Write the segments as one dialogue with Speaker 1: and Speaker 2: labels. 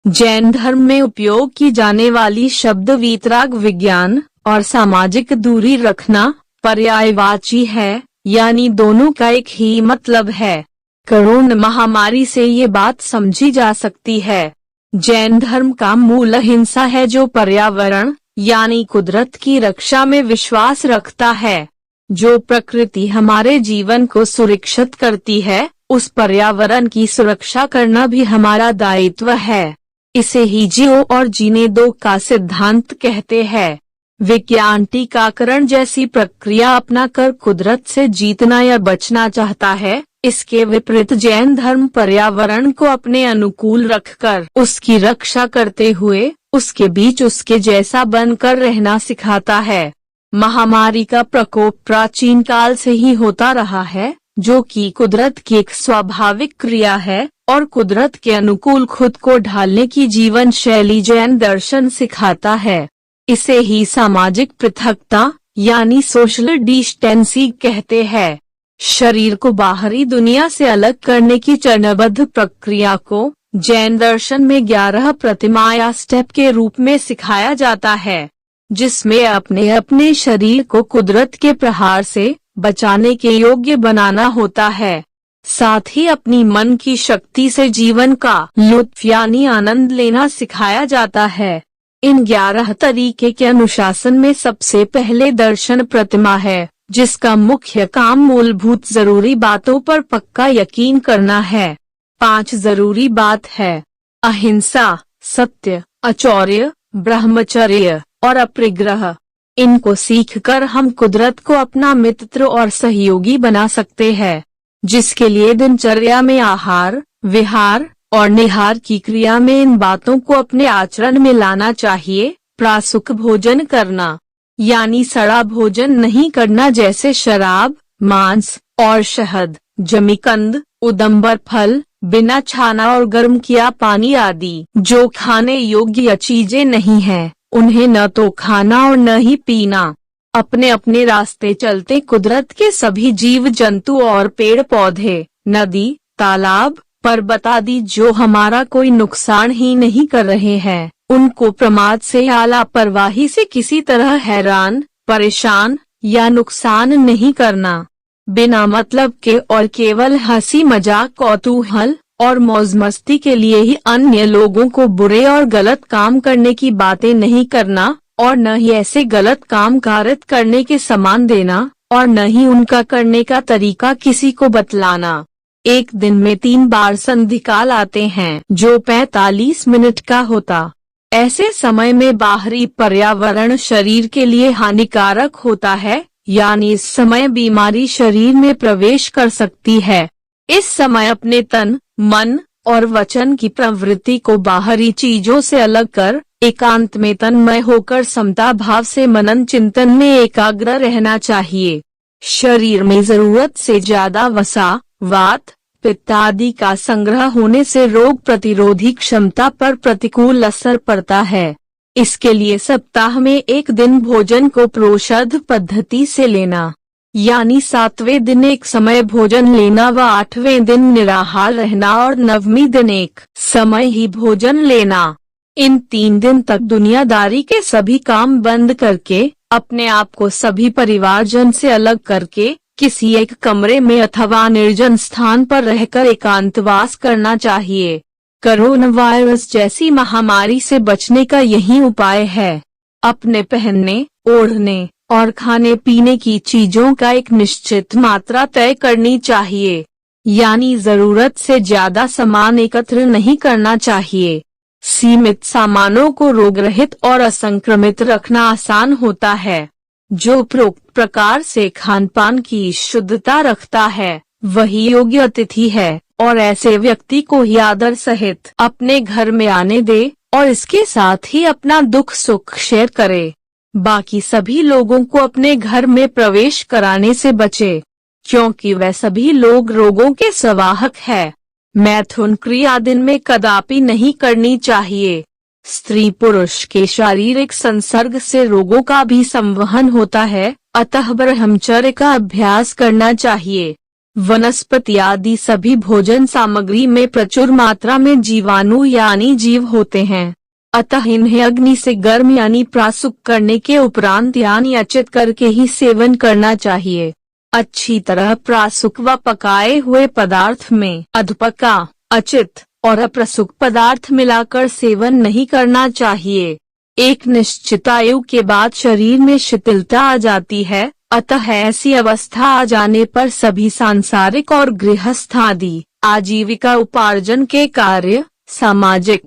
Speaker 1: जैन धर्म में उपयोग की जाने वाली शब्द वीतराग विज्ञान और सामाजिक दूरी रखना पर्यायवाची है, यानी दोनों का एक ही मतलब है। कोरोना महामारी से ये बात समझी जा सकती है। जैन धर्म का मूल अहिंसा है, जो पर्यावरण यानी कुदरत की रक्षा में विश्वास रखता है। जो प्रकृति हमारे जीवन को सुरक्षित करती है, उस पर्यावरण की सुरक्षा करना भी हमारा दायित्व है। इसे ही जियो और जीने दो का सिद्धांत कहते हैं। विज्ञान टीकाकरण जैसी प्रक्रिया अपनाकर कुदरत से जीतना या बचना चाहता है। इसके विपरीत जैन धर्म पर्यावरण को अपने अनुकूल रखकर उसकी रक्षा करते हुए उसके बीच उसके जैसा बनकर रहना सिखाता है। महामारी का प्रकोप प्राचीन काल से ही होता रहा है, जो कि कुदरत की एक स्वाभाविक क्रिया है, और कुदरत के अनुकूल खुद को ढालने की जीवन शैली जैन दर्शन सिखाता है। इसे ही सामाजिक पृथकता यानी सोशल डिस्टेंसिंग कहते हैं। शरीर को बाहरी दुनिया से अलग करने की चरणबद्ध प्रक्रिया को जैन दर्शन में 11 प्रतिमा या स्टेप के रूप में सिखाया जाता है, जिसमें अपने अपने शरीर को कुदरत के प्रहार से बचाने के योग्य बनाना होता है। साथ ही अपनी मन की शक्ति से जीवन का लुत्फ यानी आनंद लेना सिखाया जाता है। इन 11 तरीके के अनुशासन में सबसे पहले दर्शन प्रतिमा है, जिसका मुख्य काम मूलभूत जरूरी बातों पर पक्का यकीन करना है। 5 जरूरी बात है: अहिंसा, सत्य, अचौर्य, ब्रह्मचर्य और अपरिग्रह। इनको सीखकर हम कुदरत को अपना मित्र और सहयोगी बना सकते हैं, जिसके लिए दिनचर्या में आहार, विहार और निहार की क्रिया में इन बातों को अपने आचरण में लाना चाहिए। प्रासुक भोजन करना यानी सड़ा भोजन नहीं करना, जैसे शराब, मांस और शहद, जमीकंद, उदंबर फल, बिना छाना और गर्म किया पानी आदि जो खाने योग्य चीजें नहीं हैं, उन्हें न तो खाना और न ही पीना। अपने अपने रास्ते चलते कुदरत के सभी जीव जंतु और पेड़ पौधे, नदी, तालाब, पर्वत आदि जो हमारा कोई नुकसान ही नहीं कर रहे हैं, उनको प्रमाद से या लापरवाही से किसी तरह हैरान, परेशान या नुकसान नहीं करना। बिना मतलब के और केवल हंसी मजाक, कौतूहल और मौज मस्ती के लिए ही अन्य लोगों को बुरे और गलत काम करने की बातें नहीं करना, और न ही ऐसे गलत काम कारित करने के सामान देना, और न ही उनका करने का तरीका किसी को बतलाना। एक दिन में 3 बार संधिकाल आते हैं, जो 45 मिनट का होता। ऐसे समय में बाहरी पर्यावरण शरीर के लिए हानिकारक होता है, यानी इस समय बीमारी शरीर में प्रवेश कर सकती है। इस समय अपने तन, मन और वचन की प्रवृत्ति को बाहरी चीजों से अलग कर एकांत में तन्मय होकर समता भाव से मनन चिंतन में एकाग्र रहना चाहिए। शरीर में जरूरत से ज्यादा वसा, वात, पित्त आदि का संग्रह होने से रोग प्रतिरोधी क्षमता पर प्रतिकूल असर पड़ता है। इसके लिए सप्ताह में एक दिन भोजन को प्रोषध पद्धति से लेना, यानी 7वें दिन एक समय भोजन लेना व 8वें दिन निराहार रहना और 9वीं दिन एक समय ही भोजन लेना। इन 3 दिन तक दुनियादारी के सभी काम बंद करके अपने आप को सभी परिवारजन से अलग करके किसी एक कमरे में अथवा निर्जन स्थान पर रहकर एकांतवास करना चाहिए। कोरोना वायरस जैसी महामारी से बचने का यही उपाय है। अपने पहनने, ओढ़ने और खाने पीने की चीजों का एक निश्चित मात्रा तय करनी चाहिए, यानी जरूरत से ज्यादा सामान एकत्र नहीं करना चाहिए। सीमित सामानों को रोग रहित और असंक्रमित रखना आसान होता है। जो प्रोक्त प्रकार से खान पान की शुद्धता रखता है, वही योग्य अतिथि है, और ऐसे व्यक्ति को ही आदर सहित अपने घर में आने दे और इसके साथ ही अपना दुख सुख शेयर करे। बाकी सभी लोगों को अपने घर में प्रवेश कराने से बचे, क्योंकि वह सभी लोग रोगों के संवाहक है। मैथुन क्रिया दिन में कदापि नहीं करनी चाहिए। स्त्री पुरुष के शारीरिक संसर्ग से रोगों का भी संवहन होता है, अतः ब्रह्मचर्य का अभ्यास करना चाहिए। वनस्पति आदि सभी भोजन सामग्री में प्रचुर मात्रा में जीवाणु यानी जीव होते हैं, अतः इन्हें अग्नि से गर्म यानी प्रासुक करने के उपरांत यानी अचित करके ही सेवन करना चाहिए। अच्छी तरह प्रासुक व पकाए हुए पदार्थ में अधपका, अचित और अप्रसुक पदार्थ मिलाकर सेवन नहीं करना चाहिए। एक निश्चित आयु के बाद शरीर में शिथिलता आ जाती है, अतः ऐसी अवस्था आ जाने पर सभी सांसारिक और गृहस्थ आदि आजीविका उपार्जन के कार्य, सामाजिक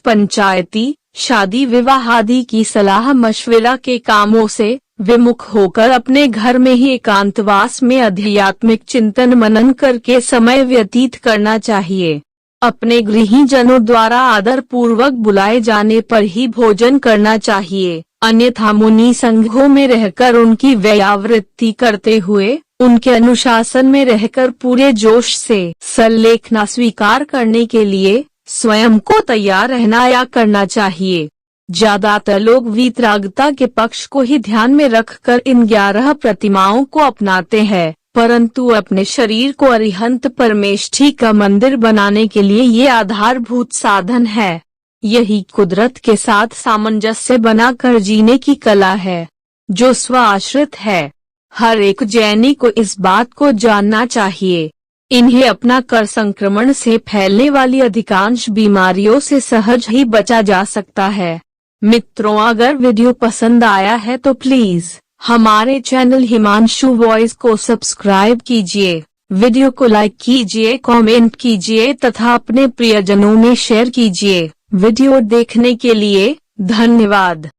Speaker 1: पंचायती, शादी विवाह आदि की सलाह मशविरा के कामों से विमुख होकर अपने घर में ही एकांतवास में आध्यात्मिक चिंतन मनन करके समय व्यतीत करना चाहिए। अपने गृहीजनों द्वारा आदर पूर्वक बुलाए जाने पर ही भोजन करना चाहिए, अन्यथा मुनि संघों में रहकर उनकी व्यावृत्ति करते हुए उनके अनुशासन में रहकर पूरे जोश से सल्लेखना स्वीकार करने के लिए स्वयं को तैयार रहना या करना चाहिए। ज्यादातर लोग वीतरागता के पक्ष को ही ध्यान में रखकर इन 11 प्रतिमाओं को अपनाते हैं, परंतु अपने शरीर को अरिहंत परमेष्ठी का मंदिर बनाने के लिए ये आधारभूत साधन है। यही कुदरत के साथ सामंजस्य बनाकर जीने की कला है, जो स्व आश्रित है। हर एक जैनी को इस बात को जानना चाहिए। इन्हें अपना कर संक्रमण से फैलने वाली अधिकांश बीमारियों से सहज ही बचा जा सकता है। मित्रों, अगर वीडियो पसंद आया है तो प्लीज हमारे चैनल हिमांशु वॉइस को सब्सक्राइब कीजिए, वीडियो को लाइक कीजिए, कमेंट कीजिए तथा अपने प्रियजनों में शेयर कीजिए। वीडियो देखने के लिए धन्यवाद।